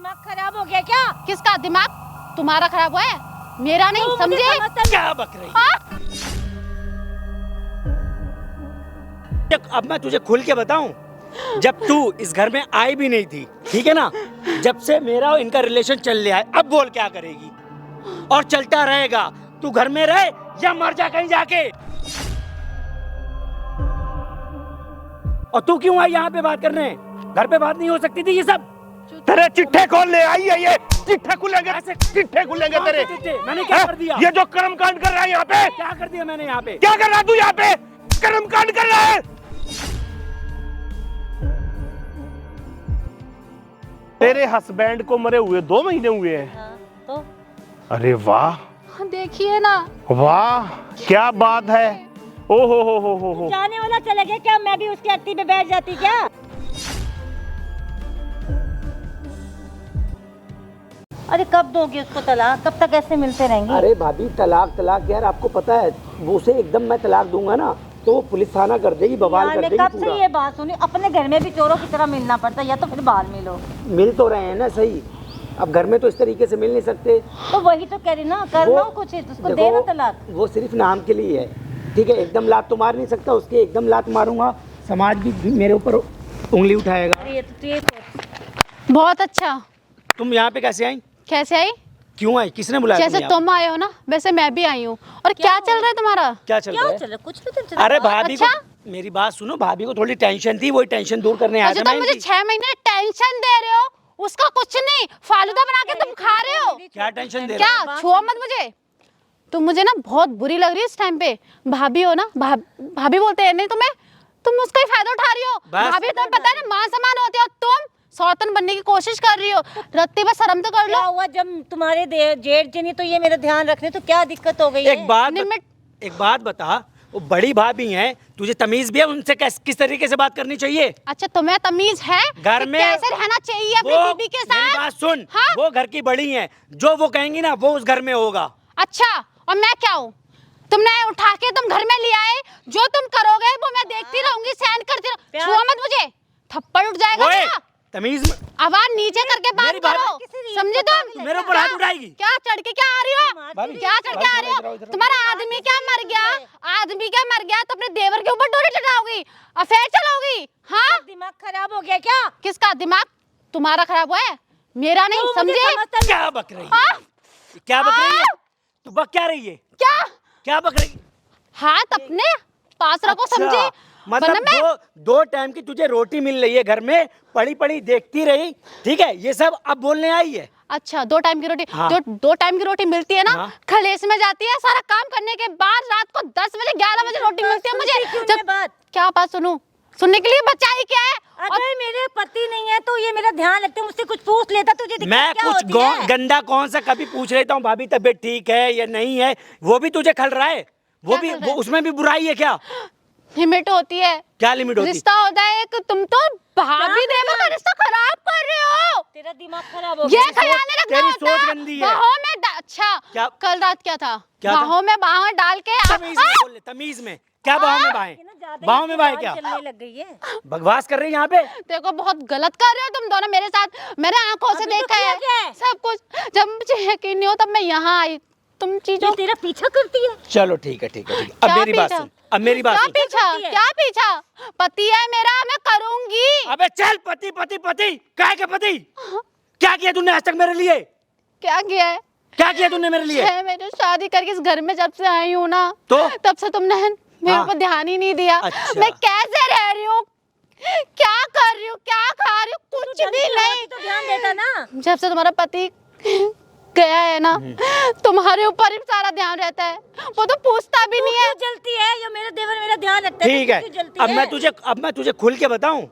दिमाग खराब हो गया क्या? किसका दिमाग? तुम्हारा खराब हुआ है, मेरा नहीं, समझे? क्या बक रही? अब मैं तुझे खुल के बताऊं, जब तू इस घर में आई भी नहीं थी, ठीक है ना, जब से मेरा और इनका रिलेशन चल रहा है, अब बोल क्या करेगी? और चलता रहेगा, तू घर में रहे या मर जा कहीं जाके। और तू क्यों आई यहाँ पे बात करने? घर पे बात नहीं हो सकती थी ये सब? तेरे चिट्ठे खोल ले आई है, ये चिट्ठे खुलेंगे, चिट्ठे खुलेंगे तेरे। मैंने क्या कर दिया? ये जो कर्म कांड कर रहा है यहाँ पे, क्या कर दिया मैंने यहाँ पे? क्या कर रहा है तू यहाँ पे? कर्म कांड कर रहा है। तेरे हस्बैंड को मरे हुए 2 महीने हुए हैं। तो अरे वाह, देखिए ना, वाह क्या बात है। ओ हो। जाने वाला चले गया क्या? मैं भी उसकी अट्टी पे बैठ जाती क्या? अरे कब दोगे उसको तलाक? कब तक ऐसे मिलते रहेंगे? अरे भाभी, तलाक यार, आपको पता है वो उसे एकदम मैं तलाक दूंगा ना तो वो पुलिस थाना कर देगी, बवाल कर देगी कब पूरा। से ये बात सुनी? अपने घर में भी चोरों की तरह मिलना पड़ता है, या तो फिर बाहर मिलो। मिल तो रहे हैं ना, सही। अब घर में तो इस तरीके से मिल नहीं सकते। तो वही तो कह रही ना, करना कुछ है, उसको देना तलाक। वो सिर्फ नाम के लिए है, ठीक है? एकदम लात तो मार नहीं सकता उसके, एकदम लात मारूंगा समाज भी मेरे ऊपर उंगली उठाएगा। ये तो बहुत अच्छा। तुम यहाँ पे कैसे आई? कैसे आई? क्यों आई? किसने बुलाया? जैसे तुम आए हो ना, वैसे मैं भी आई हूँ। और क्या चल रहा है तुम्हारा? क्या चल रहा है? चल कुछ भी तो चल। अरे भाभी अच्छा? को मेरी बात सुनो, भाभी को थोड़ी टेंशन थी, वही टेंशन दूर करने आया अच्छा, था तुम मुझे 6 महीने टेंशन दे रहे हो, उसका कुछ नहीं, फालूदा बना के तुम खा रहे हो। क्या टेंशन दे रहे हो? क्या छुओ मत मुझे। तुम मुझे ना बहुत बुरी लग रही है इस टाइम पे। भाभी हो ना, भाभी बोलते हैं नहीं तुम्हें, तुम उसका ही फायदा उठा रही हो। भाभी तुम्हें पता है ना, मां समान होती हो तुम, सौतन बनने की कोशिश कर रही हो। रत्ती बस शर्म तो कर लो। क्या हुआ जब तुम्हारे जेठ जी नहीं तो ये मेरा ध्यान रखने, तो क्या दिक्कत हो गई है? एक बात बता, वो बड़ी भाभी हैं, तुझे तमीज भी है उनसे किस तरीके से बात करनी चाहिए? अच्छा, तुम्हें तमीज है घर में कैसे रहना चाहिए अपनी बीवी के साथ? मेरी बात सुन, हाँ? वो घर की बड़ी हैं, जो वो कहेंगी ना वो उस घर में होगा। अच्छा, और मैं क्या हूँ? तुमने उठा के तुम घर में ले आए, जो तुम करोगे वो मैं देखती रहूंगी, सहन करती रहूंगी। छुओ मत मुझे, थप्पड़ उठ जाएगा ना। तमीज आवाज नीचे करके बात करो, समझे तुम? मेरे ऊपर हाथ उठाएगी क्या? चढ़ के क्या आ रही हो? क्या चढ़ के आ रही हो? तुम्हारा आदमी क्या मर गया? आदमी क्या मर गया तो अपने देवर के ऊपर डोरी चढ़ाओगी, अफेयर चलाओगी? हाँ, दिमाग खराब हो गया क्या? किसका दिमाग? तुम्हारा खराब हुआ है, मेरा नहीं, समझे? क्या बक रही है? क्या बक रही है? तू बक क्या रही है? क्या बक रही? हाथ अपने पास रखो, समझे? मतलब दो टाइम की तुझे रोटी मिल रही है घर में, पड़ी पड़ी देखती रही, ठीक है? ये सब अब बोलने आई है? अच्छा, 2 टाइम की रोटी। हाँ। जो 2 टाइम की रोटी मिलती है ना, हाँ। खलेस में जाती है, सारा काम करने के बाद रात को 10 बजे 11 बजे रोटी मिलती है मुझे। क्या बात सुनूं? सुनने के लिए बच्चा ही क्या है? अगर मेरे पति नहीं है तो ये मेरा ध्यान रखते, मुझसे कुछ पूछ लेता, तुझे दिक्कत मैं क्या कुछ होती है? गंदा कौन सा कभी पूछ लेता हूँ, भाभी तबीयत ठीक है या नहीं है, वो भी तुझे खल रहा है? वो उसमें भी बुराई है क्या? लिमिट होती है। क्या लिमिट होती है? रिश्ता होता है एक, तुम तो भाभी देवर का रिश्ता खराब कर रहे हो। तेरा दिमाग खराब हो गया। ये ख्याल नहीं रखना तेरी होता। सोच गंदी है। बाहों में अच्छा, क्या? कल रात क्या था? क्या था? बाहों में बाहें डाल के तमीज में बोल ले, तमीज में। क्या बाहों में बाहें? बाहों में बाहें क्या? चलने लग गई है। बकवास कर रही है यहाँ पे। देखो, बहुत गलत कर रहे हो तुम दोनों मेरे साथ। मैंने आंखों से देखा है सब कुछ। जब मुझे यकीन नहीं हो तब मैं यहाँ आई। तुम चीजों तेरा पीछा करती है। चलो ठीक है। अब मेरी बात सुन, अब मेरी बात सुन। क्या पीछा? पति है मेरा, मैं करूंगी। अबे चल, पति काहे के पति? क्या किया तूने आज तक मेरे लिए? क्या किया है? क्या किया तूने मेरे लिए? मेरे शादी करके इस घर में जब से आई हूँ ना, तो तब से तुमने मेरे ऊपर ध्यान ही नहीं दिया। अच्छा। मैं कैसे रह रही हूँ, क्या कर रही हूँ, क्या खा रही हूँ, कुछ भी नहीं। तो ध्यान देता ना। जब से तुम्हारा पति गया है ना, तुम्हारे ऊपर ही सारा ध्यान रहता है। वो तो पूछता भी नहीं है। जलती है या मेरा देवर मेरा ध्यान रखता है? ठीक है, अब मैं तुझे खुल के बताऊं,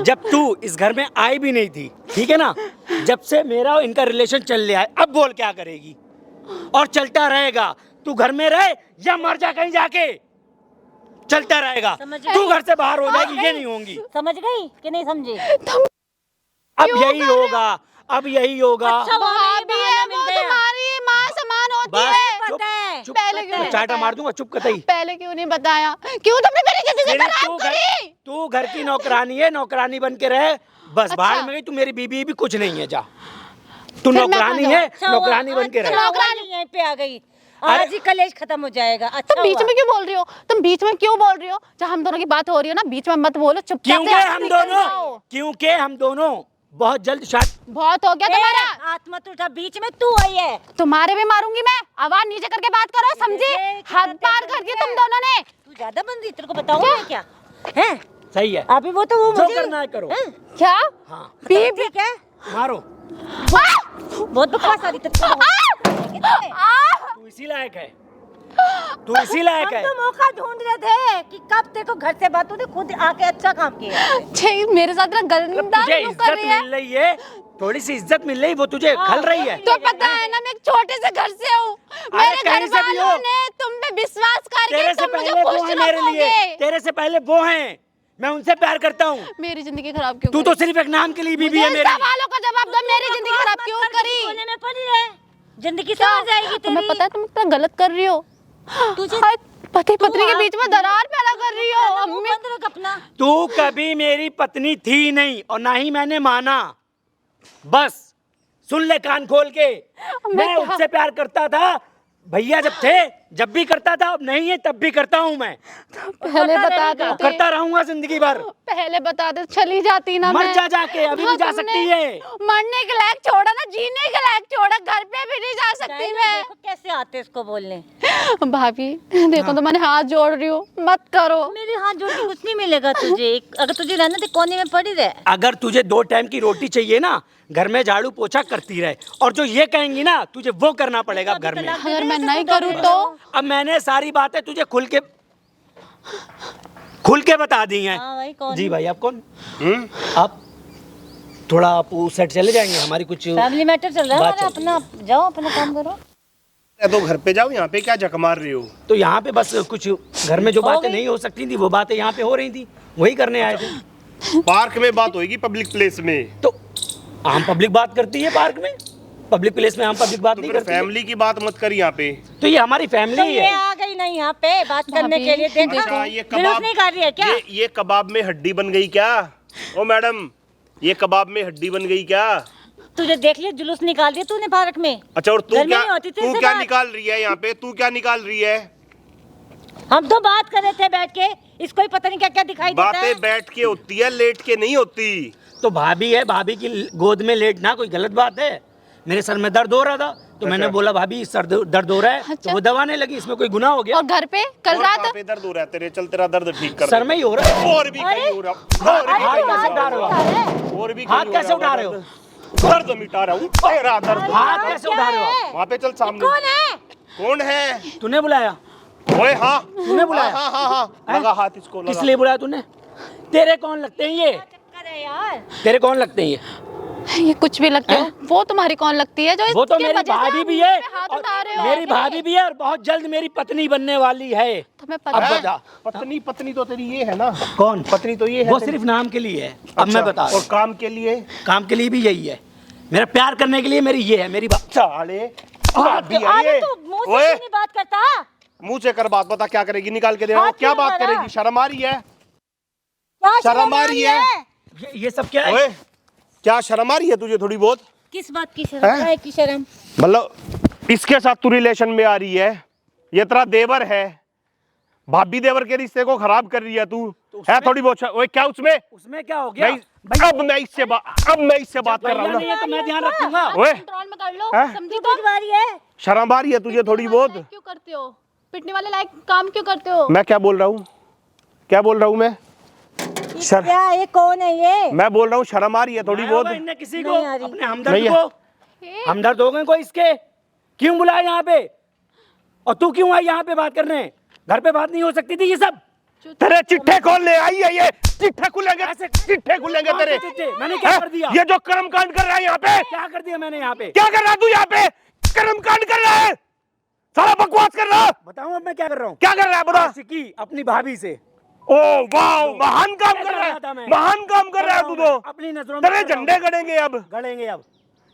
जब तू इस घर में आई भी नहीं थी, ठीक है ना, जब से मेरा और इनका रिलेशन चल रहा है, अब बोल क्या करेगी? और चलता रहेगा, तू घर में रहे या मर जा कहीं जाके, चलता रहेगा। तू घर से बाहर हो जाएगी, ये नहीं होंगी। समझ गई कि नहीं समझी? अब यही होगा। अच्छा, भाभी है वो, तुम्हारी माँ समान होती है। चुप, चाटा मार दूंगा, चुप कतई। पहले क्यों नहीं बताया? क्यों तुमने मेरी जिंदगी खराब करी? तू घर की नौकरानी है, नौकरानी बन के रहे बस। अच्छा। बाहर में गई तू, मेरी बीबी भी कुछ नहीं है, जा तू फिर मैं नौकरानी कहाँ है, जाऊँ? नौकरानी बन के रहे। नौकरानी यहीं पे आ गई, आज ही कलेश खत्म हो जाएगा। अच्छा तुम बीच हुआ। में क्यों बोल रही हो? तुम बीच में क्यों बोल रही हो? जब हम दोनों की बात हो रही है ना, बीच में मत बोलो, चुपचाप क्योंकि से यहाँ से हम निकल दोनों जाओ। क्योंकि हम दोनों बहुत जल्द शादी। बहुत हो गया तुम्हारा। हाथ मत उठा, बीच में तू आई है। तुम्हारे भी मारूंगी मैं। आवाज नीचे करके बात करो, समझी? हद पार कर दी तुम दोनों ने। तू ज्यादा बन रही, तेरे को बताऊं मैं क्या है? सही है, अभी वो तो वो जो मुझे करना है करो। हैं? क्या? हाँ बीबी ठीक है, मारो, बहुत बकवास आ रही तेरे को। तू इसी लायक है, तू इसी लायक हम है। तो मौका ढूंढ रहे थे कि कब तेरे को घर से बात, तूने खुद आके अच्छा काम किया है। छे, मेरे साथ ना गंदा तुझे सलूक कर इज्जत रही है। मिल रही है, थोड़ी सी इज्जत मिल रही, वो तुझे खल रही है। तो पता है ना, मैं एक छोटे से घर से हूँ। मेरे घर कहीं से भी हो। वालों ने तुम पे विश्वास करके तेरे से तुम मुझे पहले वो खुश है मेरे लिए, रखोगे। तेरे से पहले वो हैं, मैं उनसे प्यार करता हूँ। मेरी जिंदगी खराब क्यों तू करी? तो सिर्फ एक नाम के लिए बीबी है मुझे मेरी। सवालों का जवाब दो, मेरी जिंदगी खराब क्यों करी? कोने में पड़ी है, जिंदगी समझ जाएगी तुम्हें तेरी। पता है तुम इतना गलत कर रही हो। तुझे हाय, पति तू पत्नी के आप- बीच में दरार पैदा कर रही हो। मुंह अम्मी, बंद रख अपना। तू कभी मेरी पत्नी थी नहीं और ना ही मैंने माना। बस सुन ले कान खोल के, मैं क्या- उससे प्यार करता था भैया जब थे, जब भी करता था, अब नहीं है तब भी करता हूँ मैं, पहले बता और देते। करता रहूंगा जिंदगी भर। पहले बता दे, चली जाती ना मर मैं। जा जाके, अभी भी जा तुमने सकती है। मरने के लायक छोड़ा ना, जीने के लायक छोड़ा, घर पे भी नहीं जा सकती नहीं, मैं। देखो कैसे आते इसको बोलने। भाभी देखो, तो मैंने हाथ जोड़ रही हूँ, मत करो। मेरे हाथ जोड़ के कुछ नहीं मिलेगा तुझे। अगर तुझे रहना तो कोने में पड़ी रहे। अगर तुझे 2 टाइम की रोटी चाहिए ना, घर में झाड़ू पोछा करती रहे, और जो ये कहेंगी ना तुझे वो करना पड़ेगा अब घर में। अगर मैं नहीं करूँ तो? अब मैंने सारी बातें तुझे खुल के बता दी हैं। हाँ भाई, कौन जी भाई, आप कौन? आप थोड़ा आप उस साइड चले जाएंगे, हमारी कुछ फैमिली मैटर चल रहा है बात हमारा। चल रही अपना जाओ, अपना काम करो। तो घर पे जाओ, यहाँ पे क्या जक मार रही हो? तो यहाँ पे बस कुछ घर में जो हो बातें गई? नहीं हो सकती थी वो बातें यहाँ पे हो रही थी, वही करने आए थे। पार्क में बात होगी, पब्लिक प्लेस में? तो हम पब्लिक बात करती है पार्क में, पब्लिक प्लेस में हम पब्लिक बात तो नहीं फिर करती है। फैमिली की बात मत कर यहाँ पे। तो ये हमारी तो फैमिली ये है। आ गई नहीं यहाँ पे बात करने भाभी, के लिए। देखो अच्छा, ये जुलूस कबाब नहीं कर रही है क्या? ये कबाब में हड्डी बन गई क्या? ओ मैडम, ये कबाब में हड्डी बन गई क्या? तुझे देख लिया, जुलूस निकाल दिया तूने पार्क में। अच्छा, और तू घर में क्या नहीं होती तेरे तू से क्या बात। निकाल रही है यहाँ पे? तू क्या निकाल रही है? हम तो बात कर रहे थे बैठ के, इसको ही पता नहीं क्या क्या दिखाई देता है। बातें बैठ के होती है, लेट के नहीं होती। तो भाभी है, भाभी की गोद में लेटना कोई गलत बात है? मेरे सर में दर्द हो रहा था तो मैंने बोला भाभी सर दर्द हो रहा है, अच्छा। तो वो दवाने लगी, इसमें कोई गुनाह हो गया? और घर पे कल और रात कहाँ पे दर्द हो रहा है तेरे? चल तेरा दर्द ठीक कर सर में ही हो रहा है। और भी कहीं हो रहा, और भी हाथ कहीं कैसे हो उठा रहे हो रहा, आप? और भी हाथ कहीं कैसे हो उठा रहा रहे हो? दर्द मिटा रहा हूँ तेरा दर्द। हाथ कैसे उठा रहे हो आप? वहाँ पे चल सामने। कौन है? कौन है? तूने बुलाया? ओए हाँ, तूने बुलाया? हाँ हाँ हाँ, लगा हाथ इसको, किस लगा। लिए बुलाया तूने? तेरे कौन लगते हैं ये? चक्कर है यार। तेरे कौन लगते हैं ये? ये कुछ भी लगते हो, वो तुम्हारी कौन लगती है जो वो तो इसकी मेरी वजह से भाभी आप भी मुझ है, पे हाथ और उठा रहे हो। मेरी भाभी भी है, और बहुत जल्द मेरी पत्नी बनने वाली है। तुम्हें अब पता है? बता। पत्नी पत्नी तो तेरी ये है ना? कौन? पत्नी तो ये है वो तेरी। सिर्फ नाम के लिए है। अब अच्छा, मैं बता रहा और हूं। काम के लिए? काम के लिए भी यही है, मेरा प्यार करने के लिए मेरी ये है, मेरी बात। साले भाभी है अरे ये। तू मुंह से ओए, क्यों नहीं बात करता? मुंह से कर बात, बता क्या करेगी? निकाल के दे। हाथ क्या क्यों बात लगा? करेगी? शर्म आ रही है? क्या शर्म आ रही है? ये सब क्या है? ओए, क्या शर्म आ रही है तुझे थोड़ी बहुत? किस बात की शर्म? हैं? काय की शर्म? मतलब इसके साथ तू रिलेशन में आ रही है? ये तेरा देवर है, भाभी देवर के रिश्ते को खराब कर रही है तू। है थोड़ी बहुत ओए, क्या उसमें? उसमें क्या हो गया? अब मैं इससे बात कर रहा हूँ नहीं ना। है तो मैं ध्यान रखूंगा। ओए, कंट्रोल में कर लो, हैं? समझी तू तो? बुझवारी है। शर्म आ रही है तुझे थोड़ी बहुत? लायक क्यों करते हो? पिटने वाले लायक काम क्यों करते हो? मैं क्या बोल रहा हूँ? क्या बोल रहा हूँ मैं? शर- क्या ये कौन है ये? मैं बोल रहा हूँ शर्म आ रही है थोड़ी बहुत? इनने किसी को नहीं आ रही। अपने हमदर्द नहीं है। को, हे, हमदर्द हो गए कोई इसके? क्यों बुलाया यहाँ पे? और तू क्यों आई यहाँ पे बात करने? घर पे बात नहीं हो सकती थी ये सब? तेरे चिट्ठे खोलने आई है ये। चिट्ठे खुलेंगे, चिट्ठे खुलेंगे कौन से तेरे। चिट्ठे? मैंने क्या कर दिया? ये जो कर्म कांड कर रहा है यहाँ पे, क्या कर दिया मैंने यहाँ पे? क्या कर रहा है तू यहाँ पे? कर्म कांड कर रहा है, सारा बकवास कर रहा है। बताऊं अब मैं क्या कर रहा हूँ? क्या कर रहा है बता? आशिकी अपनी भाभी से। ओ वाह, महान काम कर रहा कर रहा था है, मैं। महान काम कर रहा है तू तो। अपनी नजरों में तेरे कर रहा हूं। झंडे गड़ेंगे अब। गड़ेंगे अब,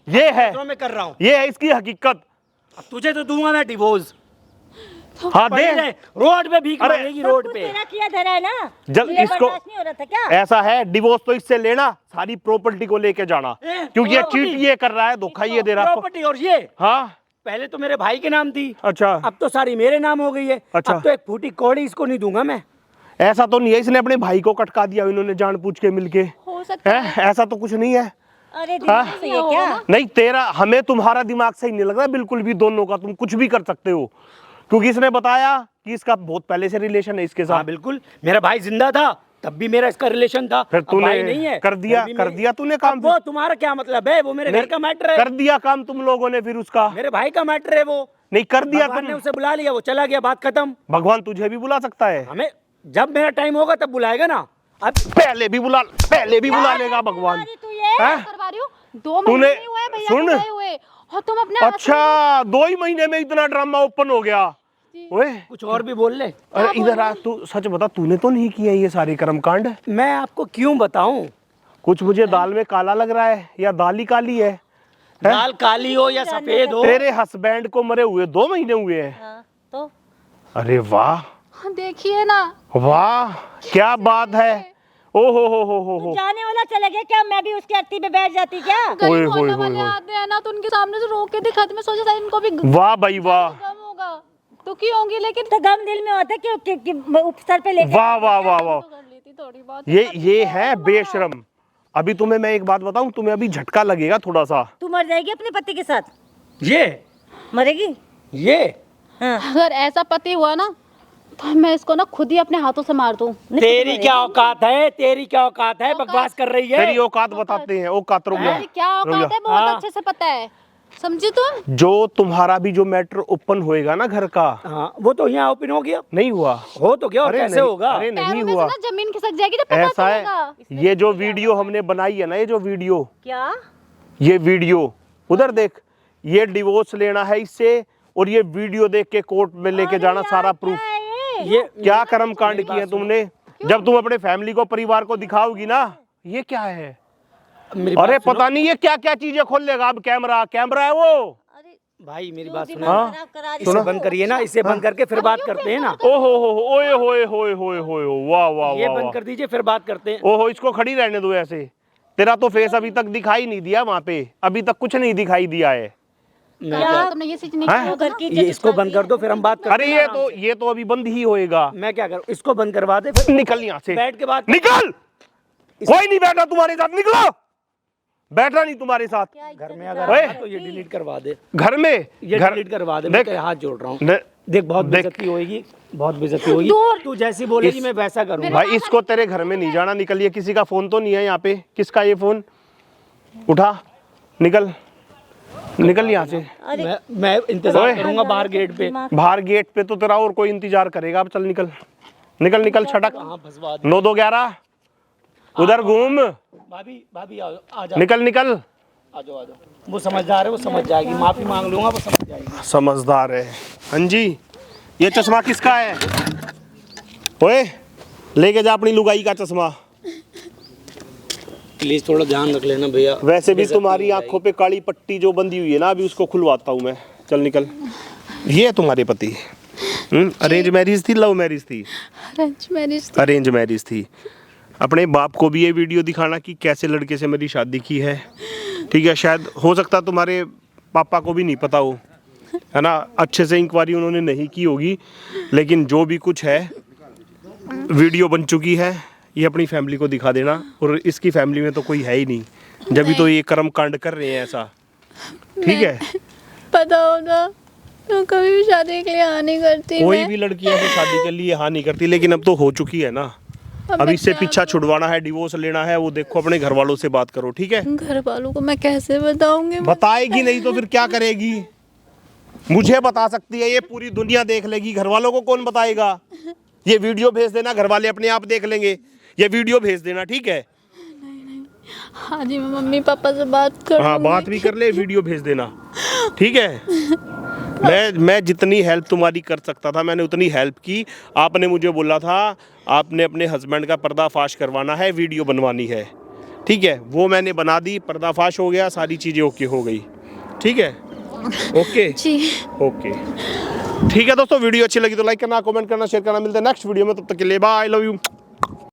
ये है, नजरों में कर रहा हूँ। ये है इसकी हकीकत। अब तुझे तो दूंगा मैं डिवोर्स। हाँ दे। रोड पे भीख अरे, मांगेगी रोड कुछ पे। तेरा किया धरा है ना, जब तुझे इसको बर्दाश्त नहीं हो रहा था क्या? ऐसा है, डिवोर्स तो इससे लेना, सारी प्रॉपर्टी को लेके जाना, क्योंकि ये प्रॉपर्टी? चीट ये कर रहा है, धोखा ये दे रहा है। प्रॉपर्टी और ये हाँ पहले तो मेरे भाई के नाम थी, अच्छा, अब तो सारी मेरे नाम हो गई है। अच्छा। अब तो एक फूटी कौड़ी इसको नहीं दूंगा मैं। ऐसा तो नहीं है इसने अपने भाई को कटका दिया इन्होंने जानबूझ के मिलके, हो सकता है। है? ऐसा तो कुछ नहीं है। अरे दिमाग सही है क्या? नहीं तेरा, हमें तुम्हारा दिमाग सही नहीं लग रहा बिल्कुल भी, दोनों का तुम कुछ भी कर सकते हो, क्योंकि इसने बताया कि इसका बहुत पहले से रिलेशन है इसके हाँ साथ। बिल्कुल, मेरा भाई जिंदा था तब भी मेरा इसका रिलेशन था। फिर अब तूने भाई नहीं है, कर दिया, फिर भी कर मेरी- दिया तूने काम। अब वो तुम्हारा क्या मतलब है? वो मेरे घर का मैटर है, कर दिया काम तुम लोगों ने, फिर उसका मेरे भाई का मैटर है वो। नहीं कर दिया भगवान ने तुम। उसे बुला लिया, वो चला गया, बात खत्म। भगवान तुझे भी बुला सकता है, हमें जब मेरा टाइम होगा तब बुलाएगा ना। अब पहले भी बुला लेगा भगवान। तू ये हैं? करवा रही हूँ, 2 तूने- महीने नहीं हुए हैं भैया सुन। के गए हुए, और तुम अपने हाथ अच्छा 2 ही महीने में इतना ड्रामा ओपन हो गया। ओए कुछ और भी बोल ले। अरे इधर आ, तू सच बता, तूने तो नहीं किया ये सारे कर्म कांड? मैं आपको क्यों बताऊं? कुछ मुझे दाल में काला लग रहा है, या दाल ही काली है? दाल काली हो या सफेद हो, तेरे हस्बैंड को मरे हुए 2 महीने हुए हैं। हाँ, तो अरे वाह हाँ, देखिए ना। वाह, क्या बात है। ओ हो तू जाने वाला चला गया क्या? मैं भी उसकी अर्थी पे बैठ जाती क्या? ओए, गली ओए, मोहल्ले ओए, वाले ओए। आते हैं ना, तो उनके सामने से रोक के दिखाते, मैं सोचा था इनको भी वाह भाई वाह, गम होगा, तो की होंगी, लेकिन तो गम दिल में होता है कि सर पे लेके वाह वाह वाह वाह। तो कर ली थी थोड़ी बहुत। ये है बेशरम। अभी तुम्हें मैं एक बात बताऊं, तुम्हें अभी झटका लगेगा थोड़ा सा। तू मर जाएगी अपने पति के साथ? ये मरेगी? ये हाँ। अगर ऐसा पति हुआ ना, तो मैं इसको ना खुद ही अपने हाथों से मार दूं। तेरी क्या औकात है? तेरी क्या औकात है? बकवास कर रही है। तेरी औकात बताते हैं, औकात रुक जा। मेरी क्या रुक औकात जा। है बहुत हाँ। अच्छे से पता है, समझी तुम? जो तुम्हारा भी जो मैटर ओपन होएगा ना घर का, हाँ, वो तो यहाँ ओपन हो गया। नहीं हुआ। हो तो गया, और अरे कैसे नहीं, होगा? अरे नहीं पैरों में से हुआ। ना जमीन खिसक जाएगी जब पता ऐसा चलेगा। है, ये जो वीडियो हमने बनाई है ना, ये जो वीडियो, क्या? ये वीडियो उधर देख, ये डिवोर्स लेना है इससे, और ये वीडियो देख के कोर्ट में लेके जाना सारा प्रूफ। ये क्या कर्म कांड किए तुमने? जब तुम अपने फैमिली को, परिवार को दिखाओगी ना, ये क्या है? मेरी अरे बात सुनो। पता नहीं ये क्या क्या चीजें खोल लेगा। अब कैमरा है वो। भाई मेरी बात सुनो। हाँ? इसे बंद करिए ना, इसे बंद करके फिर बात करते हैं ना। ओहो ओए होए होए होए होए, वाह वाह ये वाह बंद वाह। कर दीजिए, फिर बात करते हैं। ओहो, इसको खड़ी रहने दो ऐसे। तेरा तो फेस अभी तक दिखाई नहीं दिया वहां पे, अभी तक कुछ नहीं दिखाई दिया है। मैं क्या क्या- तुमने ये चीज नहीं हैं? की होगा घर ना? की ये इसको बंद कर दो, फिर हम बात करते अरे हैं आराम ये तो अभी बंद ही होएगा। से। मैं क्या करूं? इसको बंद करवा दे, फिर निकल यहाँ से, बैठ के बात। निकल। कोई नहीं बैठा तुम्हारे साथ, निकलो। बैठा नहीं तुम्हारे साथ घर में अगर ओए। आया तो ये डिलीट करवा दे, घर में। ये घर डिलीट करवा दे। मैं देख, तेरे हाथ जोड़ रहा हूँ। ने- देख, बहुत देख। बेइज्जती होगी, बहुत बेइज्जती होगी। तू जैसी बोलेगी मैं वैसा करूंगा। भाई इसको तेरे घर में नहीं जाना, निकलिए। किसी का फोन तो नहीं है यहाँ पे? किसका ये फोन? उठा, निकल निकल यहाँ से। मैं इंतजार ओए। करूंगा बाहर गेट पे। बाहर गेट पे तो तेरा और कोई इंतजार करेगा। अब चल निकल निकल निकल, छटक। हाँ, फंसवा दे। 9-2-11 उधर घूम, भाभी भाभी आ जाओ, निकल निकल। आ जाओ। वो समझदार है, वो समझ जाएगी। माफी मांग लूंगा, वो समझ जाएगी। समझदार है। हाँ जी, ये चश्मा किसका है? ओए लेके जा अपनी लुगाई का चश्मा। प्लीज थोड़ा ध्यान रख लेना भैया। वैसे भी तुम्हारी आंखों पे काली पट्टी जो बंधी हुई है ना, अभी उसको खुलवाता हूँ मैं। चल निकल। ये है तुम्हारे पति? अरेंज मैरिज थी, लव मैरिज थी? Arrange marriage. अरेंज मैरिज थी। अपने बाप को भी ये वीडियो दिखाना कि कैसे लड़के से मेरी शादी की है, ठीक है? शायद हो सकता तुम्हारे पापा को भी नहीं पता हो, है ना? अच्छे से इंक्वायरी उन्होंने नहीं की होगी, लेकिन जो भी कुछ है वीडियो बन चुकी है, ये अपनी फैमिली को दिखा देना। और इसकी फैमिली में तो कोई है ही नहीं, जब भी तो ये कर्म कांड कर रहे हैं ऐसा, ठीक है? पता होगा तो कभी भी शादी के लिए हाँ नहीं करती। कोई मैं। भी लड़की ऐसे शादी के लिए हाँ नहीं करती, लेकिन अब तो हो चुकी है ना। अब इससे पीछा छुड़वाना है, डिवोर्स लेना है, वो देखो अपने घर वालों से बात करो, ठीक है? घर वालों को मैं कैसे बताऊंगी? बताएगी नहीं तो फिर क्या करेगी? मुझे बता सकती है, ये पूरी दुनिया देख लेगी, घर वालों को कौन बताएगा? ये वीडियो भेज देना, घर वाले अपने आप देख लेंगे। ये वीडियो भेज देना, ठीक है? हाँ जी, मैं मम्मी पापा से बात कर हाँ, बात भी कर ले, वीडियो भेज देना, ठीक है? मैं जितनी हेल्प तुम्हारी कर सकता था मैंने उतनी हेल्प की। आपने मुझे बोला था आपने अपने हस्बैंड का पर्दाफाश करवाना है, वीडियो बनवानी है, ठीक है? वो मैंने बना दी, पर्दाफाश हो गया, सारी चीज़ें ओके हो गई, ठीक है? ओके जी। ओके। ठीक है दोस्तों, वीडियो अच्छी लगी तो लाइक करना, कमेंट करना, शेयर करना। मिलते हैं नेक्स्ट वीडियो में, तब तक के लिए बाय, लव यू।